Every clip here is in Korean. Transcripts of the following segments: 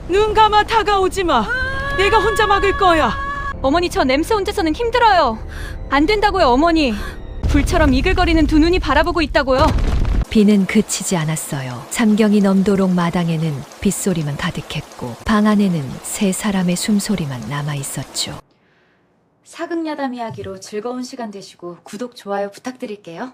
눈 감아 다가오지 마. 내가 혼자 막을 거야. 어머니, 저 냄새 혼자서는 힘들어요. 안 된다고요, 어머니. 불처럼 이글거리는 두 눈이 바라보고 있다고요. 비는 그치지 않았어요. 삼경이 넘도록 마당에는 빗소리만 가득했고 방 안에는 세 사람의 숨소리만 남아있었죠. 사극야담 이야기로 즐거운 시간 되시고 구독, 좋아요 부탁드릴게요.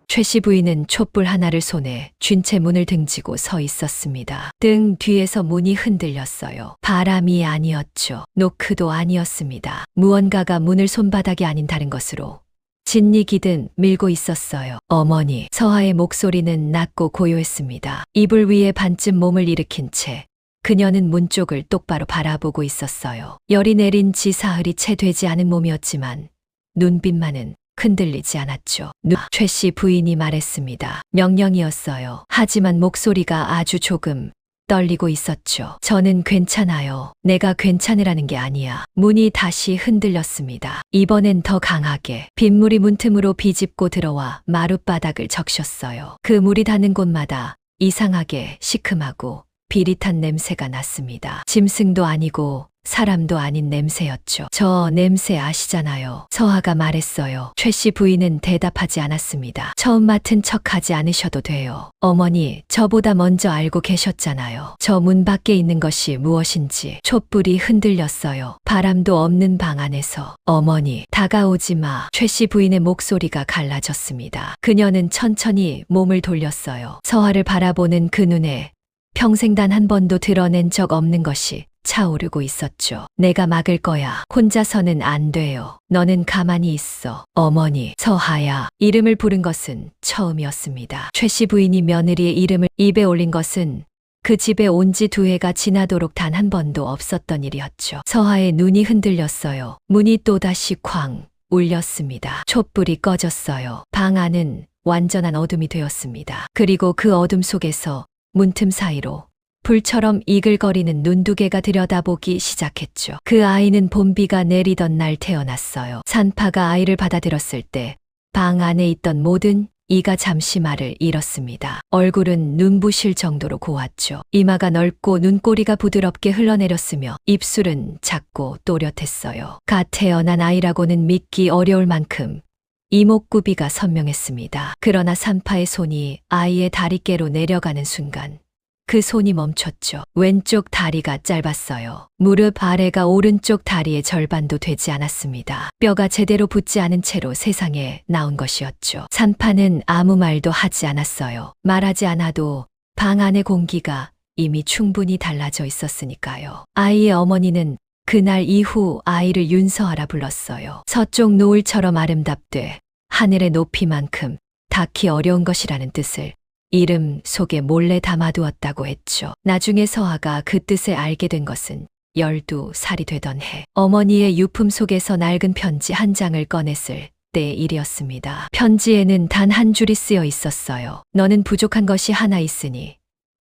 최씨 부인은 촛불 하나를 손에 쥔 채 문을 등지고 서 있었습니다. 등 뒤에서 문이 흔들렸어요. 바람이 아니었죠. 노크도 아니었습니다. 무언가가 문을 손바닥이 아닌 다른 것으로 짓이기든 밀고 있었어요. 어머니, 서하의 목소리는 낮고 고요했습니다. 이불 위에 반쯤 몸을 일으킨 채 그녀는 문 쪽을 똑바로 바라보고 있었어요. 열이 내린 지 사흘이 채 되지 않은 몸이었지만 눈빛만은 흔들리지 않았죠. 최씨 부인이 말했습니다. 명령이었어요. 하지만 목소리가 아주 조금 떨리고 있었죠. 저는 괜찮아요. 내가 괜찮으라는 게 아니야. 문이 다시 흔들렸습니다. 이번엔 더 강하게 빗물이 문틈으로 비집고 들어와 마룻바닥을 적셨어요. 그 물이 닿는 곳마다 이상하게 시큼하고 비릿한 냄새가 났습니다. 짐승도 아니고 사람도 아닌 냄새였죠. 저 냄새 아시잖아요. 서하가 말했어요. 최씨 부인은 대답하지 않았습니다. 처음 맡은 척하지 않으셔도 돼요. 어머니, 저보다 먼저 알고 계셨잖아요. 저 문 밖에 있는 것이 무엇인지. 촛불이 흔들렸어요. 바람도 없는 방 안에서. 어머니, 다가오지 마. 최씨 부인의 목소리가 갈라졌습니다. 그녀는 천천히 몸을 돌렸어요. 서하를 바라보는 그 눈에 평생 단 한 번도 드러낸 적 없는 것이 차오르고 있었죠. 내가 막을 거야. 혼자서는 안 돼요. 너는 가만히 있어. 어머니, 서하야. 이름을 부른 것은 처음이었습니다. 최씨 부인이 며느리의 이름을 입에 올린 것은 그 집에 온 지 2해가 지나도록 단 한 번도 없었던 일이었죠. 서하의 눈이 흔들렸어요. 문이 또다시 쾅 울렸습니다. 촛불이 꺼졌어요. 방 안은 완전한 어둠이 되었습니다. 그리고 그 어둠 속에서 문틈 사이로 불처럼 이글거리는 눈 두 개가 들여다보기 시작했죠. 그 아이는 봄비가 내리던 날 태어났어요. 산파가 아이를 받아들였을 때 방 안에 있던 모든 이가 잠시 말을 잃었습니다. 얼굴은 눈부실 정도로 고왔죠. 이마가 넓고 눈꼬리가 부드럽게 흘러내렸으며 입술은 작고 또렷했어요. 갓 태어난 아이라고는 믿기 어려울 만큼 이목구비가 선명했습니다. 그러나 산파의 손이 아이의 다리께로 내려가는 순간 그 손이 멈췄죠. 왼쪽 다리가 짧았어요. 무릎 아래가 오른쪽 다리의 절반도 되지 않았습니다. 뼈가 제대로 붙지 않은 채로 세상에 나온 것이었죠. 산파는 아무 말도 하지 않았어요. 말하지 않아도 방 안의 공기가 이미 충분히 달라져 있었으니까요. 아이의 어머니는 그날 이후 아이를 윤서하라 불렀어요. 서쪽 노을처럼 아름답되 하늘의 높이만큼 닿기 어려운 것이라는 뜻을 이름 속에 몰래 담아두었다고 했죠. 나중에 서하가 그 뜻을 알게 된 것은 12살이 되던 해, 어머니의 유품 속에서 낡은 편지 한 장을 꺼냈을 때의 일이었습니다. 편지에는 단 한 줄이 쓰여 있었어요. 너는 부족한 것이 하나 있으니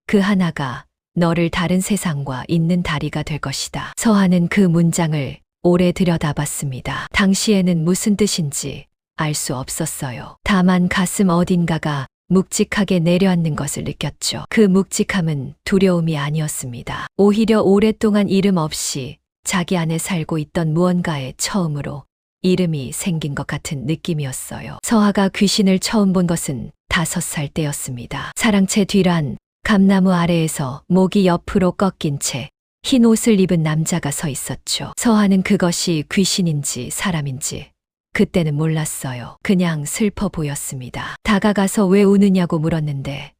그 하나가 너를 다른 세상과 잇는 다리가 될 것이다. 서하는 그 문장을 오래 들여다봤습니다. 당시에는 무슨 뜻인지 알 수 없었어요. 다만 가슴 어딘가가 묵직하게 내려앉는 것을 느꼈죠. 그 묵직함은 두려움이 아니었습니다. 오히려 오랫동안 이름 없이 자기 안에 살고 있던 무언가에 처음으로 이름이 생긴 것 같은 느낌이었어요. 서하가 귀신을 처음 본 것은 5살 때였습니다. 사랑채 뒤란 감나무 아래에서 목이 옆으로 꺾인 채 흰 옷을 입은 남자가 서 있었죠. 서하는 그것이 귀신인지 사람인지 그때는 몰랐어요. 그냥 슬퍼 보였습니다. 다가가서 왜 우느냐고 물었는데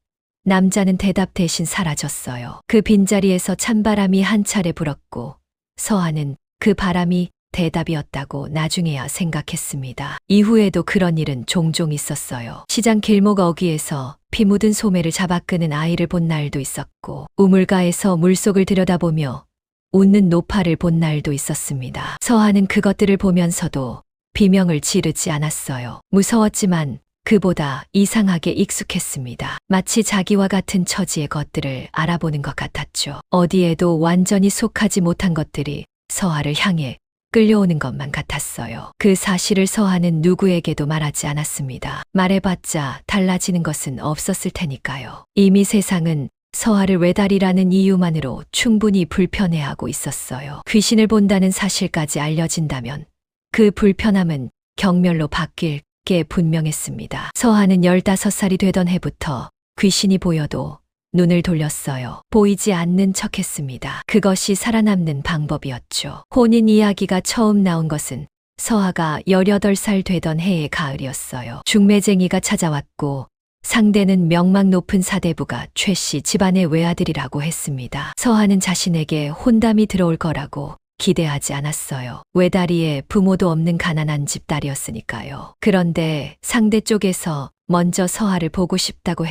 남자는 대답 대신 사라졌어요. 그 빈자리에서 찬바람이 한 차례 불었고 서하는 그 바람이 대답이었다고 나중에야 생각했습니다. 이후에도 그런 일은 종종 있었어요. 시장 길목 어귀에서 피 묻은 소매를 잡아 끄는 아이를 본 날도 있었고 우물가에서 물속을 들여다보며 웃는 노파를 본 날도 있었습니다. 서하는 그것들을 보면서도 비명을 지르지 않았어요. 무서웠지만 그보다 이상하게 익숙했습니다. 마치 자기와 같은 처지의 것들을 알아보는 것 같았죠. 어디에도 완전히 속하지 못한 것들이 서하를 향해 끌려오는 것만 같았어요. 그 사실을 서하는 누구에게도 말하지 않았습니다. 말해봤자 달라지는 것은 없었을 테니까요. 이미 세상은 서아를 외다리라는 이유만으로 충분히 불편해하고 있었어요. 귀신을 본다는 사실까지 알려진다면 그 불편함은 경멸로 바뀔 게 분명했습니다. 서아는 15살이 되던 해부터 귀신이 보여도 눈을 돌렸어요. 보이지 않는 척했습니다. 그것이 살아남는 방법이었죠. 혼인 이야기가 처음 나온 것은 서아가 18살 되던 해의 가을이었어요. 중매쟁이가 찾아왔고 상대는 명망 높은 사대부가 최 씨 집안의 외아들이라고 했습니다. 서아는 자신에게 혼담이 들어올 거라고 기대하지 않았어요. 외다리에 부모도 없는 가난한 집 딸이었으니까요. 그런데 상대 쪽에서 먼저 서아를 보고 싶다고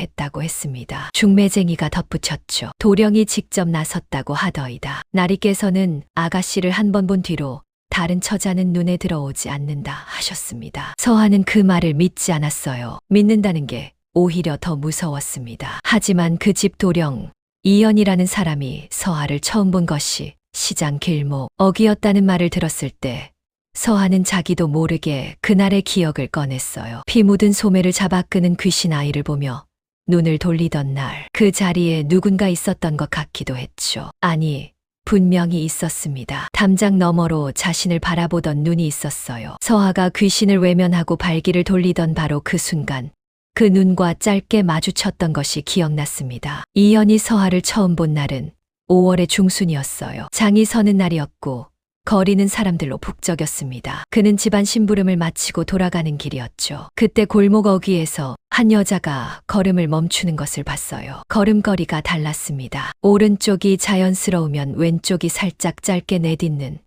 했습니다. 중매쟁이가 덧붙였죠. 도령이 직접 나섰다고 하더이다. 나리께서는 아가씨를 한 번 본 뒤로 다른 처자는 눈에 들어오지 않는다 하셨습니다. 서아는 그 말을 믿지 않았어요. 믿는다는 게 오히려 더 무서웠습니다. 하지만 그 집 도령 이연이라는 사람이 서아를 처음 본 것이 시장 길목 어기였다는 말을 들었을 때 서아는 자기도 모르게 그날의 기억을 꺼냈어요. 피 묻은 소매를 잡아 끄는 귀신 아이를 보며 눈을 돌리던 날 그 자리에 누군가 있었던 것 같기도 했죠. 아니, 분명히 있었습니다. 담장 너머로 자신을 바라보던 눈이 있었어요. 서아가 귀신을 외면하고 발길을 돌리던 바로 그 순간 그 눈과 짧게 마주쳤던 것이 기억났습니다. 이연이 서아를 처음 본 날은 5월의 중순이었어요. 장이 서는 날이었고 거리는 사람들로 북적였습니다. 그는 집안 심부름을 마치고 돌아가는 길이었죠. 그때 골목 어귀에서 한 여자가 걸음을 멈추는 것을 봤어요. 걸음걸이가 달랐습니다. 오른쪽이 자연스러우면 왼쪽이 살짝 짧게 내딛는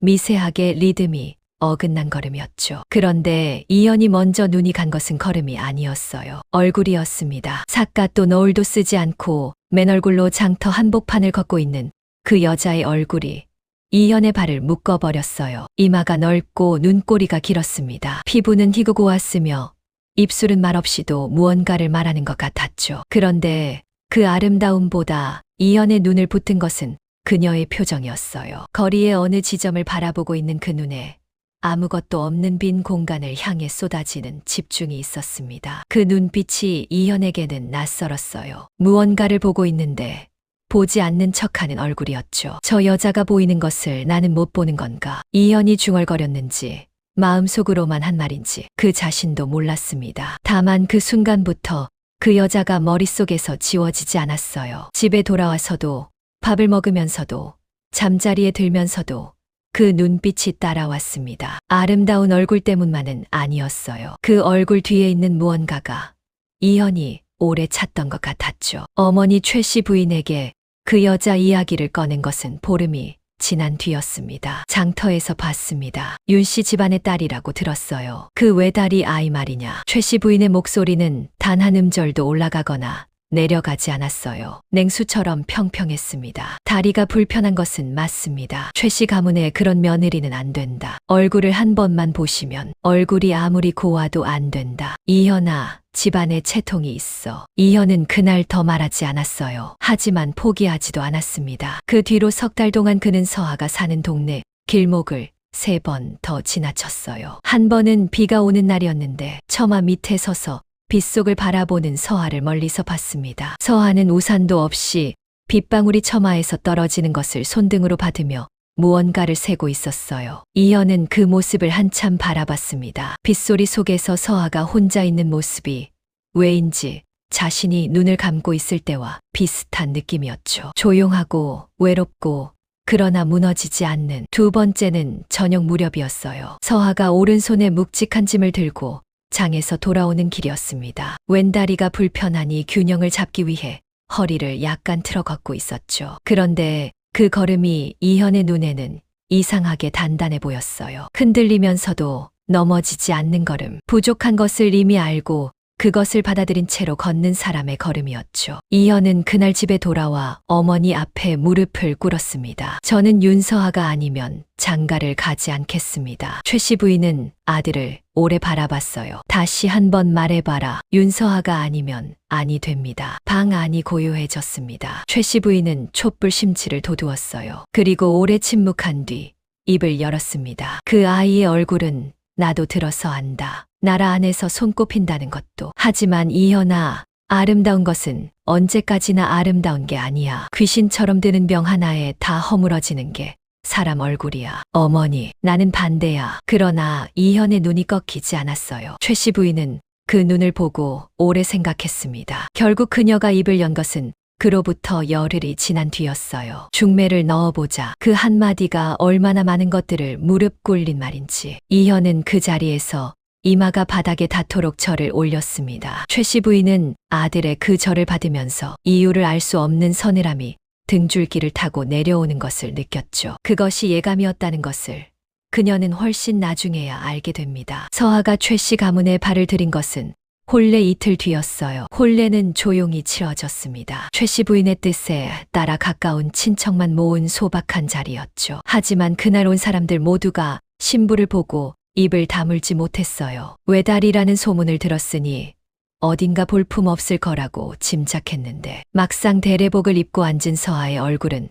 미세하게 리듬이 어긋난 걸음이었죠. 그런데 이연이 먼저 눈이 간 것은 걸음이 아니었어요. 얼굴이었습니다. 삿갓도 너울도 쓰지 않고 맨 얼굴로 장터 한복판을 걷고 있는 그 여자의 얼굴이 이연의 발을 묶어버렸어요. 이마가 넓고 눈꼬리가 길었습니다. 피부는 희고고왔으며 입술은 말없이도 무언가를 말하는 것 같았죠. 그런데 그 아름다움보다 이연의 눈을 붙은 것은 그녀의 표정이었어요. 거리의 어느 지점을 바라보고 있는 그 눈에 아무것도 없는 빈 공간을 향해 쏟아지는 집중이 있었습니다. 그 눈빛이 이현에게는 낯설었어요. 무언가를 보고 있는데 보지 않는 척하는 얼굴이었죠. 저 여자가 보이는 것을 나는 못 보는 건가? 이현이 중얼거렸는지 마음속으로만 한 말인지 그 자신도 몰랐습니다. 다만 그 순간부터 그 여자가 머릿속에서 지워지지 않았어요. 집에 돌아와서도 밥을 먹으면서도 잠자리에 들면서도 그 눈빛이 따라왔습니다. 아름다운 얼굴 때문만은 아니었어요. 그 얼굴 뒤에 있는 무언가가 이현이 오래 찾던 것 같았죠. 어머니 최 씨 부인에게 그 여자 이야기를 꺼낸 것은 보름이 지난 뒤였습니다. 장터에서 봤습니다. 윤 씨 집안의 딸이라고 들었어요. 그 외다리 아이 말이냐. 최 씨 부인의 목소리는 단 한 음절도 올라가거나 내려가지 않았어요. 냉수처럼 평평했습니다. 다리가 불편한 것은 맞습니다. 최 씨 가문에 그런 며느리는 안 된다. 얼굴을 한 번만 보시면 얼굴이 아무리 고와도 안 된다. 이현아, 집안에 채통이 있어. 이현은 그날 더 말하지 않았어요. 하지만 포기하지도 않았습니다. 그 뒤로 석 달 동안 그는 서아가 사는 동네 길목을 3번 더 지나쳤어요. 한 번은 비가 오는 날이었는데 처마 밑에 서서 빗속을 바라보는 서아를 멀리서 봤습니다. 서아는 우산도 없이 빗방울이 처마에서 떨어지는 것을 손등으로 받으며 무언가를 세고 있었어요. 이현은 그 모습을 한참 바라봤습니다. 빗소리 속에서 서아가 혼자 있는 모습이 왜인지 자신이 눈을 감고 있을 때와 비슷한 느낌이었죠. 조용하고 외롭고 그러나 무너지지 않는. 두 번째는 저녁 무렵이었어요. 서아가 오른손에 묵직한 짐을 들고 장에서 돌아오는 길이었습니다. 왼다리가 불편하니 균형을 잡기 위해 허리를 약간 틀어 걷고 있었죠. 그런데 그 걸음이 이현의 눈에는 이상하게 단단해 보였어요. 흔들리면서도 넘어지지 않는 걸음. 부족한 것을 이미 알고 그것을 받아들인 채로 걷는 사람의 걸음이었죠. 이현은 그날 집에 돌아와 어머니 앞에 무릎을 꿇었습니다. 저는 윤서아가 아니면 장가를 가지 않겠습니다. 최 씨 부인은 아들을 오래 바라봤어요. 다시 한번 말해봐라. 윤서아가 아니면 아니 됩니다. 방 안이 고요해졌습니다. 최 씨 부인은 촛불 심치를 돋우었어요. 그리고 오래 침묵한 뒤 입을 열었습니다. 그 아이의 얼굴은 나도 들어서 안다. 나라 안에서 손꼽힌다는 것도. 하지만 이현아, 아름다운 것은 언제까지나 아름다운 게 아니야. 귀신처럼 드는 병 하나에 다 허물어지는 게 사람 얼굴이야. 어머니, 나는 반대야. 그러나 이현의 눈이 꺾이지 않았어요. 최 씨 부인은 그 눈을 보고 오래 생각했습니다. 결국 그녀가 입을 연 것은 그로부터 열흘이 지난 뒤였어요. 중매를 넣어보자. 그 한마디가 얼마나 많은 것들을 무릎 꿇린 말인지. 이현은 그 자리에서 이마가 바닥에 닿도록 절을 올렸습니다. 최 씨 부인은 아들의 그 절을 받으면서 이유를 알 수 없는 서늘함이 등줄기를 타고 내려오는 것을 느꼈죠. 그것이 예감이었다는 것을 그녀는 훨씬 나중에야 알게 됩니다. 서아가 최 씨 가문에 발을 들인 것은 혼례 이틀 뒤였어요. 혼례는 조용히 치러졌습니다. 최 씨 부인의 뜻에 따라 가까운 친척만 모은 소박한 자리였죠. 하지만 그날 온 사람들 모두가 신부를 보고 입을 다물지 못했어요. 외달이라는 소문을 들었으니 어딘가 볼품 없을 거라고 짐작했는데 막상 대례복을 입고 앉은 서아의 얼굴은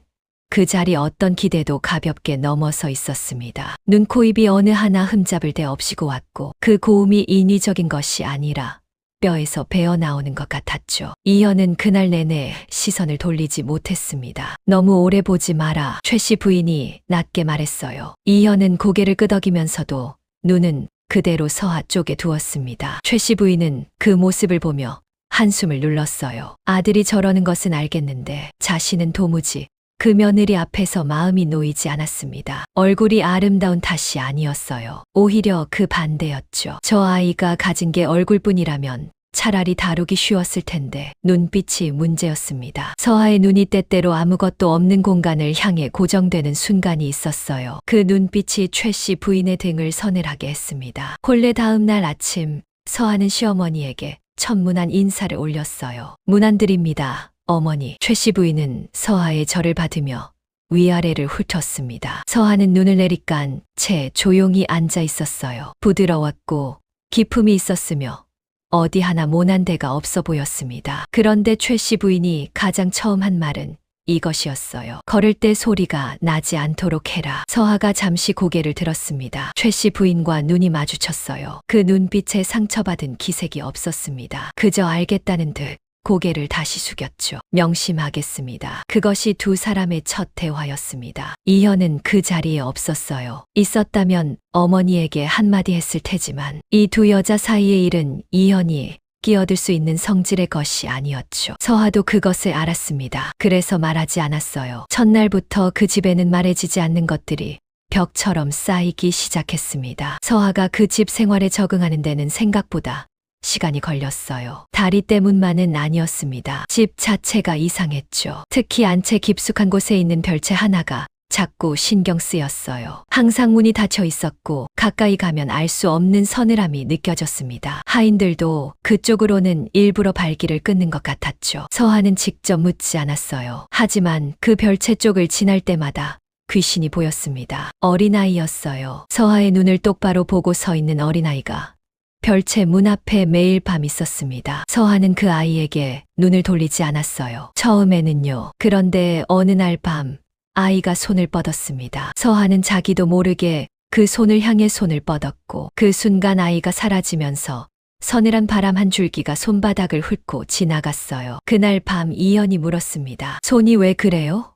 그 자리 어떤 기대도 가볍게 넘어서 있었습니다. 눈, 코, 입이 어느 하나 흠잡을 데 없이고 왔고 그 고움이 인위적인 것이 아니라 뼈에서 배어 나오는 것 같았죠. 이현은 그날 내내 시선을 돌리지 못했습니다. 너무 오래 보지 마라. 최 씨 부인이 낮게 말했어요. 이현은 고개를 끄덕이면서도 눈은 그대로 서아 쪽에 두었습니다. 최 씨 부인은 그 모습을 보며 한숨을 눌렀어요. 아들이 저러는 것은 알겠는데 자신은 도무지 그 며느리 앞에서 마음이 놓이지 않았습니다. 얼굴이 아름다운 탓이 아니었어요. 오히려 그 반대였죠. 저 아이가 가진 게 얼굴뿐이라면 차라리 다루기 쉬웠을 텐데 눈빛이 문제였습니다. 서아의 눈이 때때로 아무것도 없는 공간을 향해 고정되는 순간이 있었어요. 그 눈빛이 최 씨 부인의 등을 서늘하게 했습니다. 혼례 다음 날 아침 서아는 시어머니에게 천문한 인사를 올렸어요. 문안드립니다. 어머니. 최 씨 부인은 서아의 절을 받으며 위아래를 훑었습니다. 서아는 눈을 내리깐 채 조용히 앉아 있었어요. 부드러웠고 기품이 있었으며 어디 하나 모난 데가 없어 보였습니다. 그런데 최 씨 부인이 가장 처음 한 말은 이것이었어요. 걸을 때 소리가 나지 않도록 해라. 서아가 잠시 고개를 들었습니다. 최 씨 부인과 눈이 마주쳤어요. 그 눈빛에 상처받은 기색이 없었습니다. 그저 알겠다는 듯 고개를 다시 숙였죠. 명심하겠습니다. 그것이 두 사람의 첫 대화였습니다. 이현은 그 자리에 없었어요. 있었다면 어머니에게 한마디 했을 테지만 이 두 여자 사이의 일은 이현이 끼어들 수 있는 성질의 것이 아니었죠. 서아도 그것을 알았습니다. 그래서 말하지 않았어요. 첫날부터 그 집에는 말해지지 않는 것들이 벽처럼 쌓이기 시작했습니다. 서아가 그 집 생활에 적응하는 데는 생각보다 시간이 걸렸어요. 다리 때문만은 아니었습니다. 집 자체가 이상했죠. 특히 안채 깊숙한 곳에 있는 별채 하나가 자꾸 신경 쓰였어요. 항상 문이 닫혀 있었고 가까이 가면 알 수 없는 서늘함이 느껴졌습니다. 하인들도 그쪽으로는 일부러 발길을 끊는 것 같았죠. 서아는 직접 묻지 않았어요. 하지만 그 별채 쪽을 지날 때마다 귀신이 보였습니다. 어린아이였어요. 서아의 눈을 똑바로 보고 서 있는 어린아이가 별채 문 앞에 매일 밤 있었습니다. 서아는 그 아이에게 눈을 돌리지 않았어요. 처음에는요. 그런데 어느 날 밤 아이가 손을 뻗었습니다. 서아는 자기도 모르게 그 손을 향해 손을 뻗었고 그 순간 아이가 사라지면서 서늘한 바람 한 줄기가 손바닥을 훑고 지나갔어요. 그날 밤 이현이 물었습니다. 손이 왜 그래요?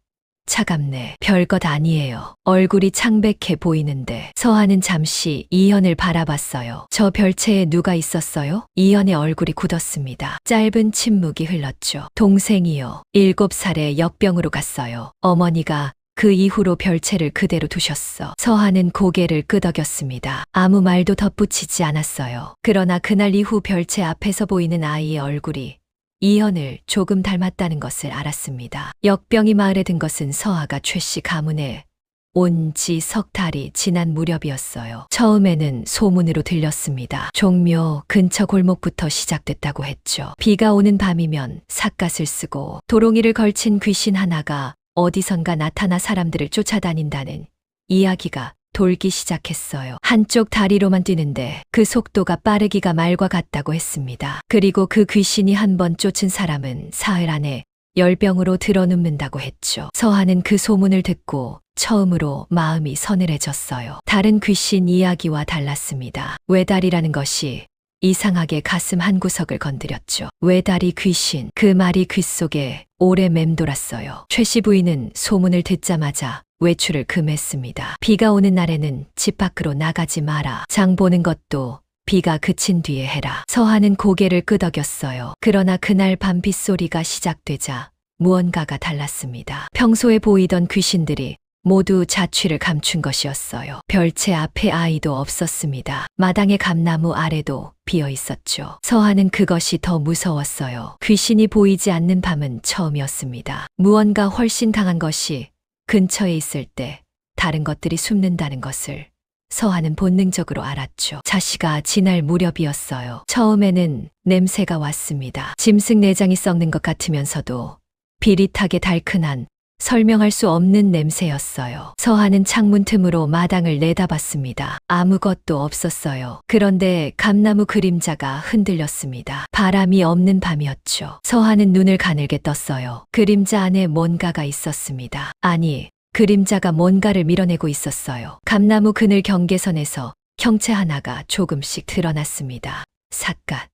차갑네. 별것 아니에요. 얼굴이 창백해 보이는데. 서아는 잠시 이현을 바라봤어요. 저 별채에 누가 있었어요? 이현의 얼굴이 굳었습니다. 짧은 침묵이 흘렀죠. 동생이요. 7살에 역병으로 갔어요. 어머니가 그 이후로 별채를 그대로 두셨어. 서아는 고개를 끄덕였습니다. 아무 말도 덧붙이지 않았어요. 그러나 그날 이후 별채 앞에서 보이는 아이의 얼굴이 이현을 조금 닮았다는 것을 알았습니다. 역병이 마을에 든 것은 서아가 최 씨 가문에 온 지 석 달이 지난 무렵이었어요. 처음에는 소문으로 들렸습니다. 종묘 근처 골목부터 시작됐다고 했죠. 비가 오는 밤이면 삿갓을 쓰고 도롱이를 걸친 귀신 하나가 어디선가 나타나 사람들을 쫓아다닌다는 이야기가 돌기 시작했어요. 한쪽 다리로만 뛰는데 그 속도가 빠르기가 말과 같다고 했습니다. 그리고 그 귀신이 한 번 쫓은 사람은 사흘 안에 열병으로 드러눕는다고 했죠. 서아는 그 소문을 듣고 처음으로 마음이 서늘해졌어요. 다른 귀신 이야기와 달랐습니다. 외달이라는 것이 이상하게 가슴 한구석을 건드렸죠. 외다리 귀신. 그 말이 귓속에 오래 맴돌았어요. 최 씨 부인은 소문을 듣자마자 외출을 금했습니다. 비가 오는 날에는 집 밖으로 나가지 마라. 장 보는 것도 비가 그친 뒤에 해라. 서하는 고개를 끄덕였어요. 그러나 그날 밤 빗소리가 시작되자 무언가가 달랐습니다. 평소에 보이던 귀신들이 모두 자취를 감춘 것이었어요. 별채 앞에 아이도 없었습니다. 마당의 감나무 아래도 비어 있었죠. 서하는 그것이 더 무서웠어요. 귀신이 보이지 않는 밤은 처음이었습니다. 무언가 훨씬 강한 것이 근처에 있을 때 다른 것들이 숨는다는 것을 서하는 본능적으로 알았죠. 자시가 지날 무렵이었어요. 처음에는 냄새가 왔습니다. 짐승 내장이 썩는 것 같으면서도 비릿하게 달큰한 설명할 수 없는 냄새였어요. 서하는 창문 틈으로 마당을 내다봤습니다. 아무것도 없었어요. 그런데 감나무 그림자가 흔들렸습니다. 바람이 없는 밤이었죠. 서하는 눈을 가늘게 떴어요. 그림자 안에 뭔가가 있었습니다. 아니, 그림자가 뭔가를 밀어내고 있었어요. 감나무 그늘 경계선에서 형체 하나가 조금씩 드러났습니다. 삿갓,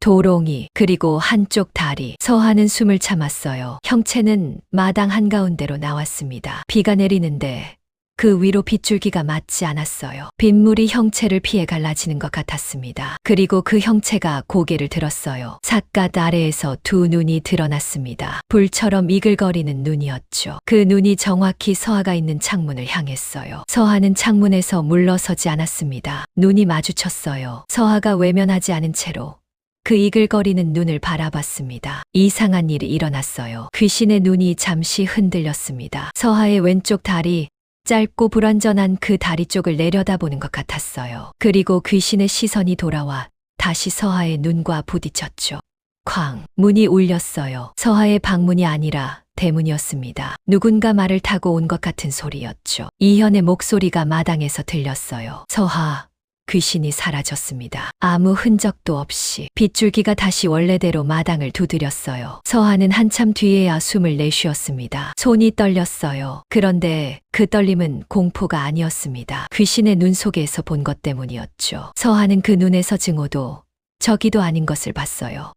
도롱이, 그리고 한쪽 다리. 서하는 숨을 참았어요. 형체는 마당 한가운데로 나왔습니다. 비가 내리는데 그 위로 빗줄기가 맞지 않았어요. 빗물이 형체를 피해 갈라지는 것 같았습니다. 그리고 그 형체가 고개를 들었어요. 삿갓 아래에서 두 눈이 드러났습니다. 불처럼 이글거리는 눈이었죠. 그 눈이 정확히 서하가 있는 창문을 향했어요. 서하는 창문에서 물러서지 않았습니다. 눈이 마주쳤어요. 서하가 외면하지 않은 채로 그 이글거리는 눈을 바라봤습니다. 이상한 일이 일어났어요. 귀신의 눈이 잠시 흔들렸습니다. 서하의 왼쪽 다리, 짧고 불완전한 그 다리 쪽을 내려다보는 것 같았어요. 그리고 귀신의 시선이 돌아와 다시 서하의 눈과 부딪혔죠. 쾅! 문이 울렸어요. 서하의 방문이 아니라 대문이었습니다. 누군가 말을 타고 온 것 같은 소리였죠. 이현의 목소리가 마당에서 들렸어요. 서하! 귀신이 사라졌습니다. 아무 흔적도 없이. 빗줄기가 다시 원래대로 마당을 두드렸어요. 서하는 한참 뒤에야 숨을 내쉬었습니다. 손이 떨렸어요. 그런데 그 떨림은 공포가 아니었습니다. 귀신의 눈 속에서 본 것 때문이었죠. 서하는 그 눈에서 증오도 저기도 아닌 것을 봤어요.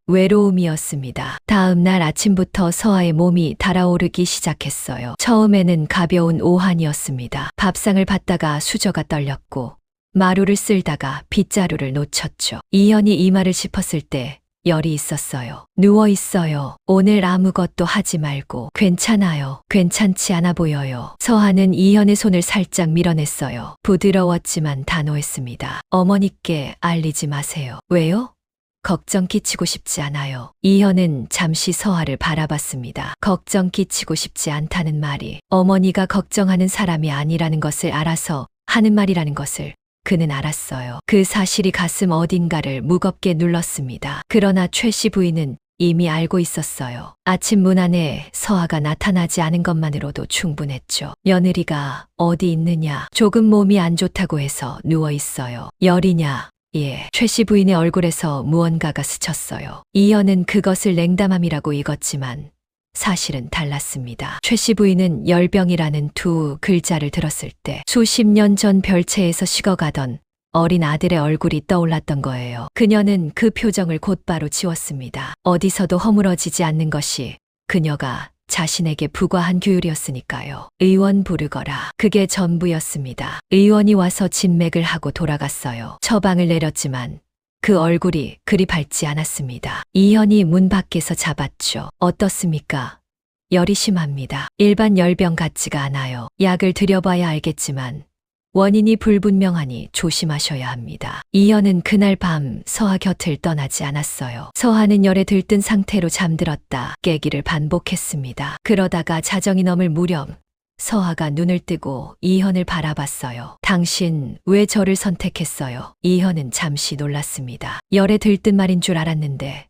외로움이었습니다. 다음 날 아침부터 서하의 몸이 달아오르기 시작했어요. 처음에는 가벼운 오한이었습니다. 밥상을 받다가 수저가 떨렸고 마루를 쓸다가 빗자루를 놓쳤죠. 이현이 이마를 짚었을 때 열이 있었어요. 누워 있어요. 오늘 아무것도 하지 말고. 괜찮아요. 괜찮지 않아 보여요. 서하는 이현의 손을 살짝 밀어냈어요. 부드러웠지만 단호했습니다. 어머니께 알리지 마세요. 왜요? 걱정 끼치고 싶지 않아요. 이현은 잠시 서하를 바라봤습니다. 걱정 끼치고 싶지 않다는 말이 어머니가 걱정하는 사람이 아니라는 것을 알아서 하는 말이라는 것을 그는 알았어요. 그 사실이 가슴 어딘가를 무겁게 눌렀습니다. 그러나 최 씨 부인은 이미 알고 있었어요. 아침 문 안에 서하가 나타나지 않은 것만으로도 충분했죠. 며느리가 어디 있느냐? 조금 몸이 안 좋다고 해서 누워 있어요. 열이냐? 예. 최 씨 부인의 얼굴에서 무언가가 스쳤어요. 이현은 그것을 냉담함이라고 읽었지만 사실은 달랐습니다. 최 씨 부인은 열병이라는 두 글자를 들었을 때 수십 년 전 별채에서 식어가던 어린 아들의 얼굴이 떠올랐던 거예요. 그녀는 그 표정을 곧바로 지웠습니다. 어디서도 허물어지지 않는 것이 그녀가 자신에게 부과한 규율이었으니까요. 의원 부르거라. 그게 전부였습니다. 의원이 와서 진맥을 하고 돌아갔어요. 처방을 내렸지만 그 얼굴이 그리 밝지 않았습니다. 이현이 문 밖에서 잡았죠. 어떻습니까? 열이 심합니다. 일반 열병 같지가 않아요. 약을 들여봐야 알겠지만 원인이 불분명하니 조심하셔야 합니다. 이현은 그날 밤 서하 곁을 떠나지 않았어요. 서하는 열에 들뜬 상태로 잠들었다 깨기를 반복했습니다. 그러다가 자정이 넘을 무렵 서하가 눈을 뜨고 이현을 바라봤어요. 당신 왜 저를 선택했어요? 이현은 잠시 놀랐습니다. 열에 들뜬 말인 줄 알았는데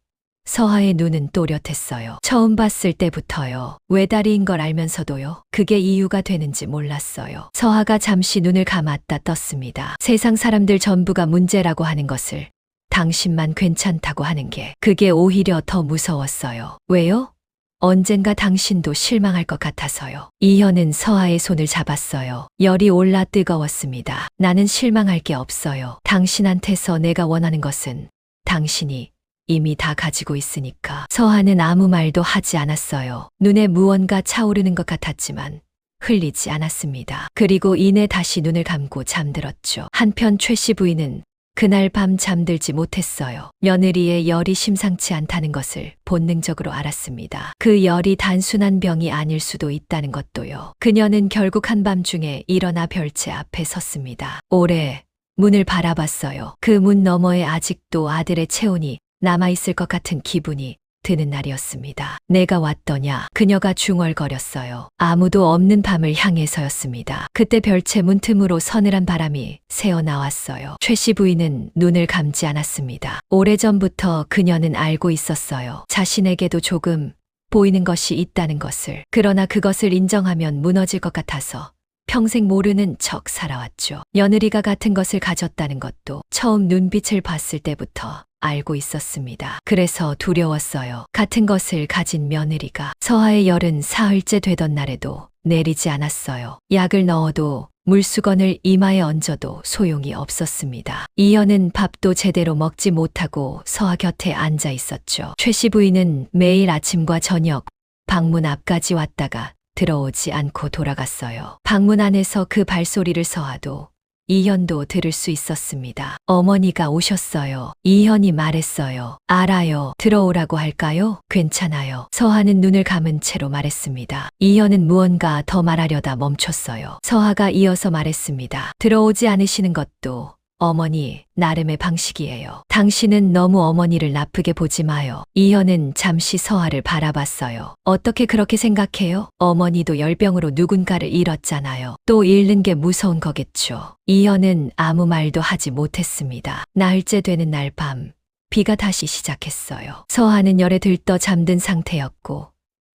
서하의 눈은 또렷했어요. 처음 봤을 때부터요. 외다리인 걸 알면서도요. 그게 이유가 되는지 몰랐어요. 서하가 잠시 눈을 감았다 떴습니다. 세상 사람들 전부가 문제라고 하는 것을 당신만 괜찮다고 하는 게 그게 오히려 더 무서웠어요. 왜요? 언젠가 당신도 실망할 것 같아서요. 이현은 서하의 손을 잡았어요. 열이 올라 뜨거웠습니다. 나는 실망할 게 없어요. 당신한테서 내가 원하는 것은 당신이 이미 다 가지고 있으니까. 서하는 아무 말도 하지 않았어요. 눈에 무언가 차오르는 것 같았지만 흘리지 않았습니다. 그리고 이내 다시 눈을 감고 잠들었죠. 한편 최씨 부인은 그날 밤 잠들지 못했어요. 며느리의 열이 심상치 않다는 것을 본능적으로 알았습니다. 그 열이 단순한 병이 아닐 수도 있다는 것도요. 그녀는 결국 한밤중에 일어나 별채 앞에 섰습니다. 오래 문을 바라봤어요. 그 문 너머에 아직도 아들의 체온이 남아있을 것 같은 기분이 드는 날이었습니다. 내가 왔더냐? 그녀가 중얼거렸어요. 아무도 없는 밤을 향해서였습니다. 그때 별채 문틈으로 서늘한 바람이 새어나왔어요. 최씨 부인은 눈을 감지 않았습니다. 오래전부터 그녀는 알고 있었어요. 자신에게도 조금 보이는 것이 있다는 것을. 그러나 그것을 인정하면 무너질 것 같아서 평생 모르는 척 살아왔죠. 며느리가 같은 것을 가졌다는 것도 처음 눈빛을 봤을 때부터 알고 있었습니다. 그래서 두려웠어요. 같은 것을 가진 며느리가. 서하의 열은 사흘째 되던 날에도 내리지 않았어요. 약을 넣어도 물수건을 이마에 얹어도 소용이 없었습니다. 이현은 밥도 제대로 먹지 못하고 서하 곁에 앉아 있었죠. 최씨 부인은 매일 아침과 저녁 방문 앞까지 왔다가 들어오지 않고 돌아갔어요. 방문 안에서 그 발소리를 서하도 이현도 들을 수 있었습니다. 어머니가 오셨어요. 이현이 말했어요. 알아요. 들어오라고 할까요? 괜찮아요. 서하는 눈을 감은 채로 말했습니다. 이현은 무언가 더 말하려다 멈췄어요. 서하가 이어서 말했습니다. 들어오지 않으시는 것도 어머니 나름의 방식이에요. 당신은 너무 어머니를 나쁘게 보지 마요. 이현은 잠시 서하를 바라봤어요. 어떻게 그렇게 생각해요? 어머니도 열병으로 누군가를 잃었잖아요. 또 잃는 게 무서운 거겠죠. 이현은 아무 말도 하지 못했습니다. 나흘째 되는 날 밤 비가 다시 시작했어요. 서하는 열에 들떠 잠든 상태였고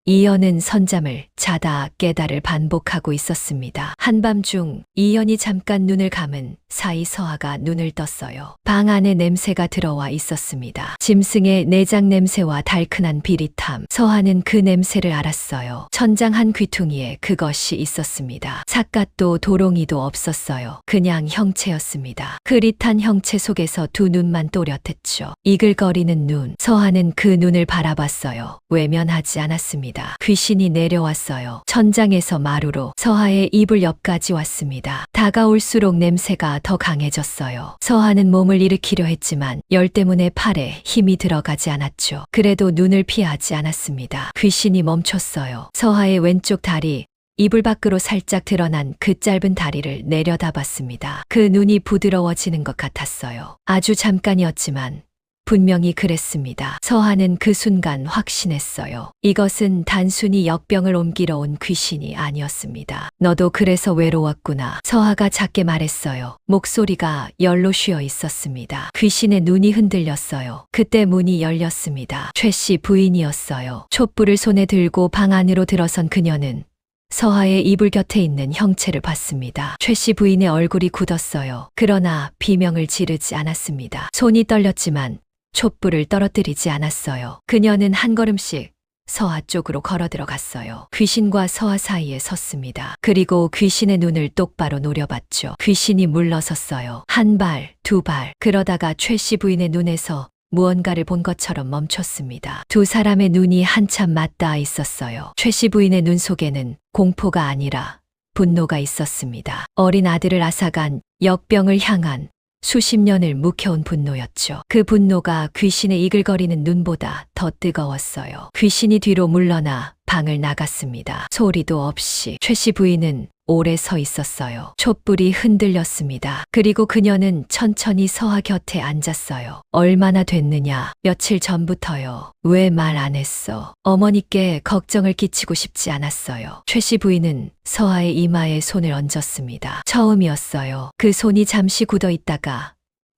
이현은 선잠을 자다 깨다를 반복하고 있었습니다. 한밤중 이현이 잠깐 눈을 감은 사이 서하가 눈을 떴어요. 방 안에 냄새가 들어와 있었습니다. 짐승의 내장 냄새와 달큰한 비릿함. 서하는 그 냄새를 알았어요. 천장 한 귀퉁이에 그것이 있었습니다. 삿갓도 도롱이도 없었어요. 그냥 형체였습니다. 흐릿한 형체 속에서 두 눈만 또렷했죠. 이글거리는 눈. 서하는 그 눈을 바라봤어요. 외면하지 않았습니다. 귀신이 내려왔어요. 천장에서 마루로 서하의 이불 옆까지 왔습니다. 다가올수록 냄새가 더 강해졌어요. 서하는 몸을 일으키려 했지만 열 때문에 팔에 힘이 들어가지 않았죠. 그래도 눈을 피하지 않았습니다. 귀신이 멈췄어요. 서하의 왼쪽 다리, 이불 밖으로 살짝 드러난 그 짧은 다리를 내려다봤습니다. 그 눈이 부드러워지는 것 같았어요. 아주 잠깐이었지만 분명히 그랬습니다. 서하는 그 순간 확신했어요. 이것은 단순히 역병을 옮기러 온 귀신이 아니었습니다. 너도 그래서 외로웠구나. 서하가 작게 말했어요. 목소리가 열로 쉬어 있었습니다. 귀신의 눈이 흔들렸어요. 그때 문이 열렸습니다. 최씨 부인이었어요. 촛불을 손에 들고 방 안으로 들어선 그녀는 서하의 이불 곁에 있는 형체를 봤습니다. 최씨 부인의 얼굴이 굳었어요. 그러나 비명을 지르지 않았습니다. 손이 떨렸지만 촛불을 떨어뜨리지 않았어요. 그녀는 한 걸음씩 서하 쪽으로 걸어 들어갔어요. 귀신과 서하 사이에 섰습니다. 그리고 귀신의 눈을 똑바로 노려봤죠. 귀신이 물러섰어요. 한 발, 두 발. 그러다가 최씨 부인의 눈에서 무언가를 본 것처럼 멈췄습니다. 두 사람의 눈이 한참 맞닿아 있었어요. 최씨 부인의 눈 속에는 공포가 아니라 분노가 있었습니다. 어린 아들을 앗아간 역병을 향한 수십 년을 묵혀온 분노였죠. 그 분노가 귀신의 이글거리는 눈보다 더 뜨거웠어요. 귀신이 뒤로 물러나 방을 나갔습니다. 소리도 없이. 최씨 부인은 오래 서 있었어요. 촛불이 흔들렸습니다. 그리고 그녀는 천천히 서하 곁에 앉았어요. 얼마나 됐느냐? 며칠 전부터요. 왜 말 안 했어? 어머니께 걱정을 끼치고 싶지 않았어요. 최씨 부인은 서하의 이마에 손을 얹었습니다. 처음이었어요. 그 손이 잠시 굳어 있다가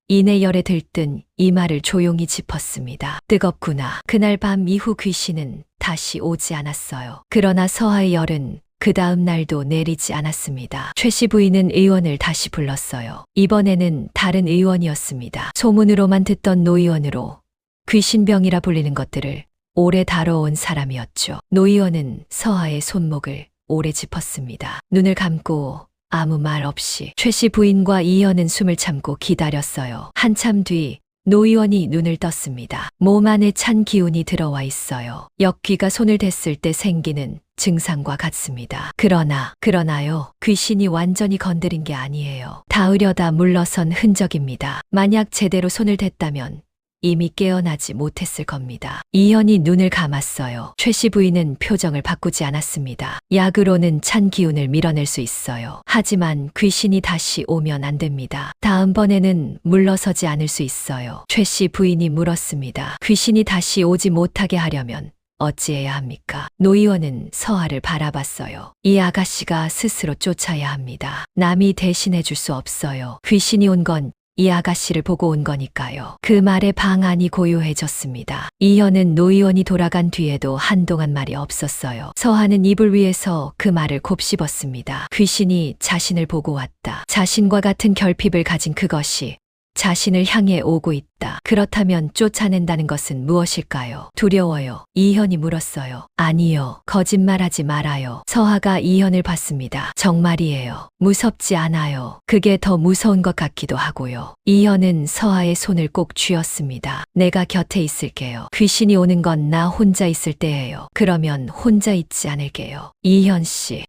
이내 열에 들뜬 이마를 조용히 짚었습니다. 뜨겁구나. 그날 밤 이후 귀신은 다시 오지 않았어요. 그러나 서하의 열은 그 다음 날도 내리지 않았습니다. 최씨 부인은 의원을 다시 불렀어요. 이번에는 다른 의원이었습니다. 소문으로만 듣던 노의원으로 귀신병이라 불리는 것들을 오래 다뤄온 사람이었죠. 노의원은 서하의 손목을 오래 짚었습니다. 눈을 감고 아무 말 없이. 최씨 부인과 이현은 숨을 참고 기다렸어요. 한참 뒤 노 의원이 눈을 떴습니다. 몸 안에 찬 기운이 들어와 있어요. 역귀가 손을 댔을 때 생기는 증상과 같습니다. 그러나요. 귀신이 완전히 건드린 게 아니에요. 닿으려다 물러선 흔적입니다. 만약 제대로 손을 댔다면 이미 깨어나지 못했을 겁니다. 이현이 눈을 감았어요. 최 씨 부인은 표정을 바꾸지 않았습니다. 약으로는 찬 기운을 밀어낼 수 있어요. 하지만 귀신이 다시 오면 안 됩니다. 다음번에는 물러서지 않을 수 있어요. 최 씨 부인이 물었습니다. 귀신이 다시 오지 못하게 하려면 어찌해야 합니까? 노 의원은 서아를 바라봤어요. 이 아가씨가 스스로 쫓아야 합니다. 남이 대신해 줄 수 없어요. 귀신이 온 건 이 아가씨를 보고 온 거니까요. 그 말에 방안이 고요해졌습니다. 이현은 노 의원이 돌아간 뒤에도 한동안 말이 없었어요. 서하는 이불 위에서 그 말을 곱씹었습니다. 귀신이 자신을 보고 왔다. 자신과 같은 결핍을 가진 그것이 자신을 향해 오고 있다. 그렇다면 쫓아낸다는 것은 무엇일까요? 두려워요. 이현이 물었어요. 아니요. 거짓말하지 말아요. 서하가 이현을 봤습니다. 정말이에요. 무섭지 않아요. 그게 더 무서운 것 같기도 하고요. 이현은 서하의 손을 꼭 쥐었습니다. 내가 곁에 있을게요. 귀신이 오는 건 나 혼자 있을 때예요. 그러면 혼자 있지 않을게요. 이현 씨.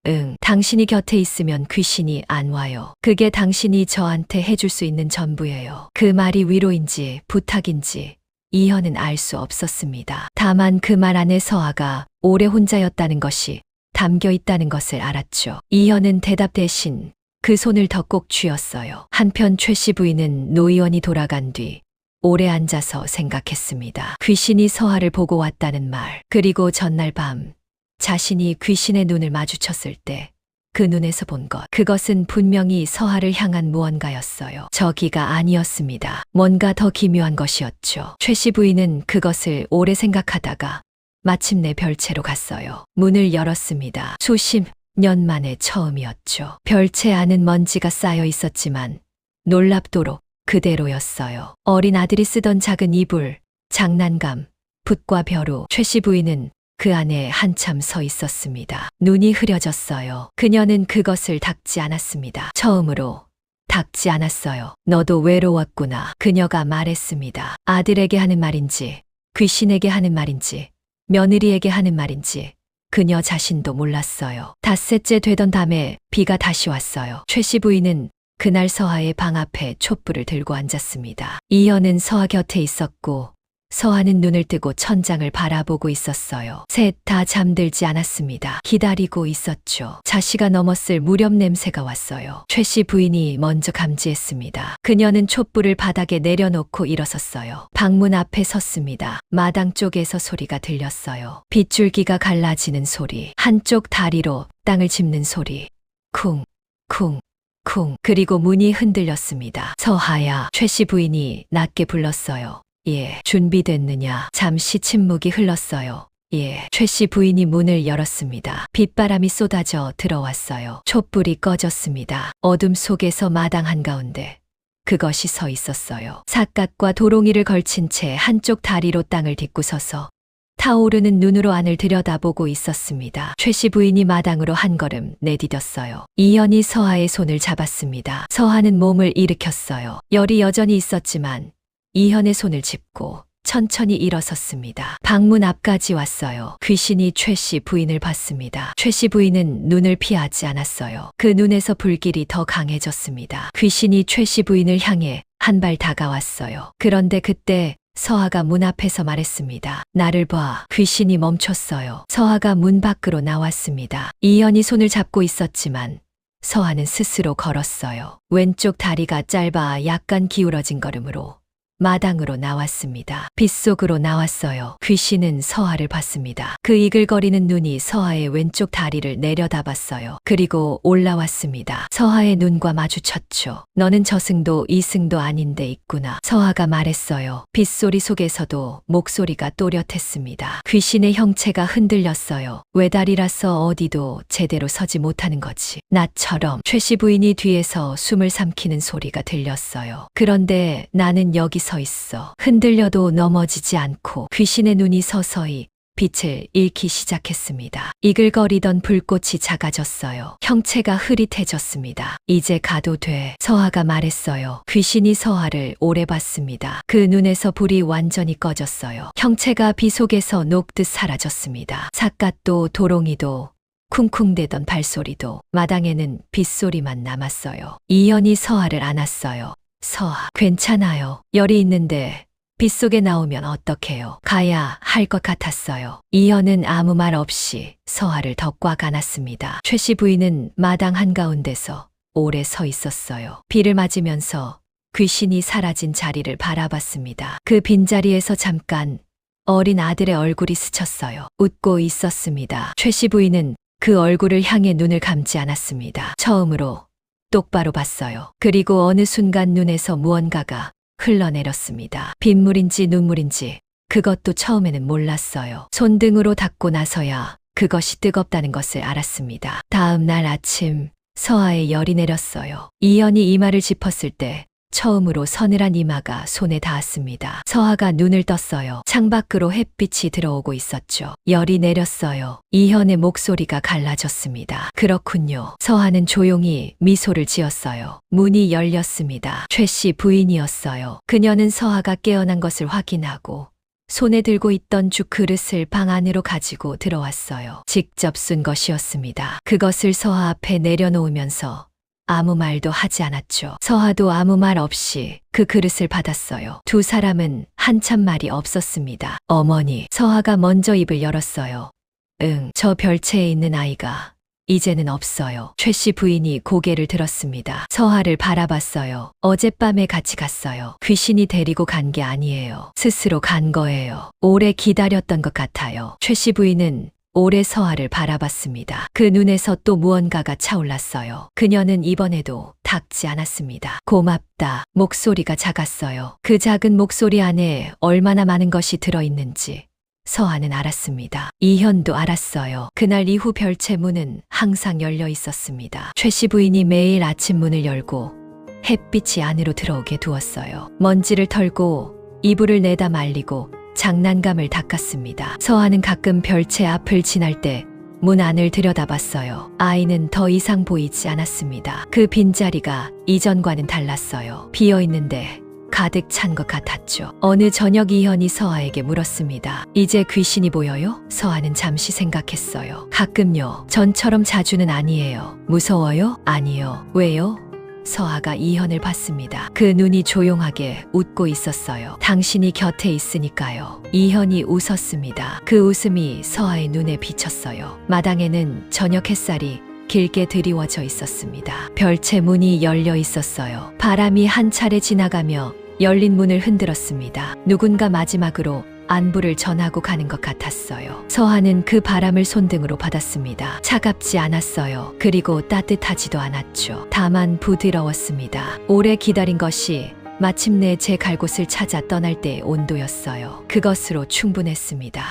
응, 당신이 곁에 있으면 귀신이 안 와요. 그게 당신이 저한테 해줄 수 있는 전부예요. 그 말이 위로인지 부탁인지 이현은 알 수 없었습니다. 다만 그 말 안에 서아가 오래 혼자였다는 것이 담겨 있다는 것을 알았죠. 이현은 대답 대신 그 손을 더 꼭 쥐었어요. 한편 최 씨 부인은 노 의원이 돌아간 뒤 오래 앉아서 생각했습니다. 귀신이 서아를 보고 왔다는 말, 그리고 전날 밤 자신이 귀신의 눈을 마주쳤을 때 그 눈에서 본 것, 그것은 분명히 서하를 향한 무언가였어요. 저기가 아니었습니다. 뭔가 더 기묘한 것이었죠. 최 씨 부인은 그것을 오래 생각하다가 마침내 별채로 갔어요. 문을 열었습니다. 수십 년 만에 처음이었죠. 별채 안은 먼지가 쌓여 있었지만 놀랍도록 그대로였어요. 어린 아들이 쓰던 작은 이불, 장난감, 붓과 벼루. 최 씨 부인은 그 안에 한참 서 있었습니다. 눈이 흐려졌어요. 그녀는 그것을 닦지 않았습니다. 처음으로 닦지 않았어요. 너도 외로웠구나. 그녀가 말했습니다. 아들에게 하는 말인지, 귀신에게 하는 말인지, 며느리에게 하는 말인지 그녀 자신도 몰랐어요. 닷새째 되던 밤에 비가 다시 왔어요. 최 씨 부인은 그날 서하의 방 앞에 촛불을 들고 앉았습니다. 이현은 서하 곁에 있었고 서하는 눈을 뜨고 천장을 바라보고 있었어요. 셋 다 잠들지 않았습니다. 기다리고 있었죠. 자시가 넘었을 무렵 냄새가 왔어요. 최 씨 부인이 먼저 감지했습니다. 그녀는 촛불을 바닥에 내려놓고 일어섰어요. 방문 앞에 섰습니다. 마당 쪽에서 소리가 들렸어요. 빗줄기가 갈라지는 소리, 한쪽 다리로 땅을 짚는 소리, 쿵, 쿵, 쿵. 그리고 문이 흔들렸습니다. 서하야, 최 씨 부인이 낮게 불렀어요. 예, 준비됐느냐? 잠시 침묵이 흘렀어요. 예, 최 씨 부인이 문을 열었습니다. 빗바람이 쏟아져 들어왔어요. 촛불이 꺼졌습니다. 어둠 속에서 마당 한가운데 그것이 서 있었어요. 삿갓과 도롱이를 걸친 채 한쪽 다리로 땅을 딛고 서서 타오르는 눈으로 안을 들여다보고 있었습니다. 최 씨 부인이 마당으로 한 걸음 내디뎠어요. 이현이 서하의 손을 잡았습니다. 서하는 몸을 일으켰어요. 열이 여전히 있었지만 이현의 손을 짚고 천천히 일어섰습니다. 방문 앞까지 왔어요. 귀신이 최 씨 부인을 봤습니다. 최 씨 부인은 눈을 피하지 않았어요. 그 눈에서 불길이 더 강해졌습니다. 귀신이 최 씨 부인을 향해 한 발 다가왔어요. 그런데 그때 서하가 문 앞에서 말했습니다. 나를 봐. 귀신이 멈췄어요. 서하가 문 밖으로 나왔습니다. 이현이 손을 잡고 있었지만 서하는 스스로 걸었어요. 왼쪽 다리가 짧아 약간 기울어진 걸음으로 마당으로 나왔습니다. 빗속으로 나왔어요. 귀신은 서하를 봤습니다. 그 이글거리는 눈이 서하의 왼쪽 다리를 내려다봤어요. 그리고 올라왔습니다. 서하의 눈과 마주쳤죠. 너는 저승도 이승도 아닌데 있구나. 서하가 말했어요. 빗소리 속에서도 목소리가 또렷했습니다. 귀신의 형체가 흔들렸어요. 외다리라서 어디도 제대로 서지 못하는 거지. 나처럼. 최 씨 부인이 뒤에서 숨을 삼키는 소리가 들렸어요. 그런데 나는 여기 서 있어. 흔들려도 넘어지지 않고 귀신의 눈이 서서히 빛을 잃기 시작했습니다. 이글거리던 불꽃이 작아졌어요. 형체가 흐릿해졌습니다. 이제 가도 돼. 서아가 말했어요. 귀신이 서아를 오래 봤습니다. 그 눈에서 불이 완전히 꺼졌어요. 형체가 비 속에서 녹듯 사라졌습니다. 삿갓도 도롱이도 쿵쿵대던 발소리도 마당에는 빗소리만 남았어요. 이현이 서아를 안았어요. 서아, 괜찮아요. 열이 있는데 빗속에 나오면 어떡해요? 가야 할 것 같았어요. 이현은 아무 말 없이 서아를 더 꽉 안았습니다. 최씨 부인은 마당 한가운데서 오래 서 있었어요. 비를 맞으면서 귀신이 사라진 자리를 바라봤습니다. 그 빈자리에서 잠깐 어린 아들의 얼굴이 스쳤어요. 웃고 있었습니다. 최씨 부인은 그 얼굴을 향해 눈을 감지 않았습니다. 처음으로 똑바로 봤어요. 그리고 어느 순간 눈에서 무언가가 흘러내렸습니다. 빗물인지 눈물인지 그것도 처음에는 몰랐어요. 손등으로 닦고 나서야 그것이 뜨겁다는 것을 알았습니다. 다음 날 아침 서아의 열이 내렸어요. 이현이 이마를 짚었을 때 처음으로 서늘한 이마가 손에 닿았습니다. 서아가 눈을 떴어요. 창밖으로 햇빛이 들어오고 있었죠. 열이 내렸어요. 이현의 목소리가 갈라졌습니다. 그렇군요. 서아는 조용히 미소를 지었어요. 문이 열렸습니다. 최씨 부인이었어요. 그녀는 서아가 깨어난 것을 확인하고 손에 들고 있던 죽 그릇을 방 안으로 가지고 들어왔어요. 직접 쓴 것이었습니다. 그것을 서아 앞에 내려놓으면서 아무 말도 하지 않았죠. 서아도 아무 말 없이 그 그릇을 받았어요. 두 사람은 한참 말이 없었습니다. 어머니, 서아가 먼저 입을 열었어요. 응, 저 별채에 있는 아이가 이제는 없어요. 최씨 부인이 고개를 들었습니다. 서아를 바라봤어요. 어젯밤에 같이 갔어요. 귀신이 데리고 간 게 아니에요. 스스로 간 거예요. 오래 기다렸던 것 같아요. 최씨 부인은 오래 서아를 바라봤습니다. 그 눈에서 또 무언가가 차올랐어요. 그녀는 이번에도 닦지 않았습니다. 고맙다. 목소리가 작았어요. 그 작은 목소리 안에 얼마나 많은 것이 들어있는지 서아는 알았습니다. 이현도 알았어요. 그날 이후 별채 문은 항상 열려 있었습니다. 최씨 부인이 매일 아침 문을 열고 햇빛이 안으로 들어오게 두었어요. 먼지를 털고 이불을 내다 말리고 장난감을 닦았습니다. 서아는 가끔 별채 앞을 지날 때 문 안을 들여다봤어요. 아이는 더 이상 보이지 않았습니다. 그 빈자리가 이전과는 달랐어요. 비어있는데 가득 찬 것 같았죠. 어느 저녁 이현이 서아에게 물었습니다. 이제 귀신이 보여요? 서아는 잠시 생각했어요. 가끔요. 전처럼 자주는 아니에요. 무서워요? 아니요. 왜요? 서아가 이현을 봤습니다. 그 눈이 조용하게 웃고 있었어요. 당신이 곁에 있으니까요. 이현이 웃었습니다. 그 웃음이 서아의 눈에 비쳤어요. 마당에는 저녁 햇살이 길게 드리워져 있었습니다. 별채 문이 열려 있었어요. 바람이 한 차례 지나가며 열린 문을 흔들었습니다. 누군가 마지막으로 안부를 전하고 가는 것 같았어요. 서아는 그 바람을 손등으로 받았습니다. 차갑지 않았어요. 그리고 따뜻하지도 않았죠. 다만 부드러웠습니다. 오래 기다린 것이 마침내 제 갈 곳을 찾아 떠날 때의 온도였어요. 그것으로 충분했습니다.